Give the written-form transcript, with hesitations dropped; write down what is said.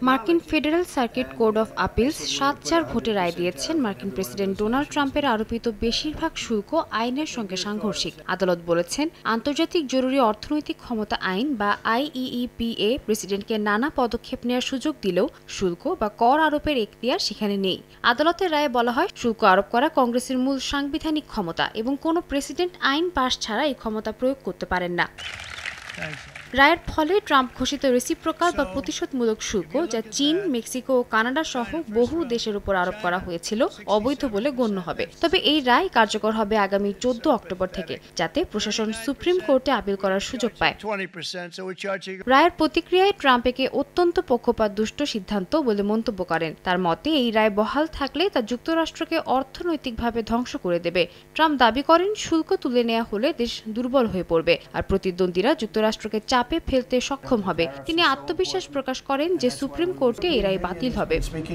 মার্কিন federal circuit court of আপিলস ৭-৪ ভোটে রায় দিয়েছেন মার্কিন প্রেসিডেন্ট ডোনাল্ড ট্রাম্পের আরোপিত বেশিরভাগ শুল্ক আইনের সঙ্গে সাংঘর্ষিক। আদালত বলেছেন, আন্তর্জাতিক জরুরি অর্থনৈতিক ক্ষমতা আইন বা IEEPA প্রেসিডেন্টকে নানা পদক্ষেপ নেওয়ার সুযোগ দিলেও শুল্ক বা কর আরোপের এখতিয়ার সেখানে নেই। আদালতের রায়ে বলা হয়, শুল্ক আরোপ করা কংগ্রেসের মূল সাংবিধানিক ক্ষমতা এবং কোনো প্রেসিডেন্ট আইন পাশ ছাড়া এই ক্ষমতা প্রয়োগ করতে পারেন না। রায়ের ফলে ট্রাম্প ঘোষিত রেসিপ্রোকাল বা প্রতিশোধমূলক শুল্ক, যা চীন, মেক্সিকো ও কানাডা সহ বহু দেশের উপর আরোপ করা হয়েছিল, অবৈধ বলে গণ্য হবে। তবে এই রায় কার্যকর হবে আগামী 14 অক্টোবর থেকে, যাতে প্রশাসন সুপ্রিম কোর্টে আপিল করার সুযোগ পায়। রায়ের প্রতিক্রিয়ায় ট্রাম্প একে অত্যন্ত পক্ষপাতদুষ্ট সিদ্ধান্ত বলে মন্তব্য করেন। তার মতে, এই রায় বহাল থাকলে তা যুক্তরাষ্ট্রকে অর্থনৈতিকভাবে ধ্বংস করে দেবে। ট্রাম্প দাবি করেন, শুল্ক তুলে নেওয়া হলে দেশ দুর্বল হয়ে পড়বে আর প্রতিদ্বন্দ্বীরা যুক্তরাষ্ট্রকে চাপে ফেলতে সক্ষম হবে। তিনি আত্মবিশ্বাস প্রকাশ করেন যে সুপ্রিম কোর্টে এই রায় বাতিল হবে।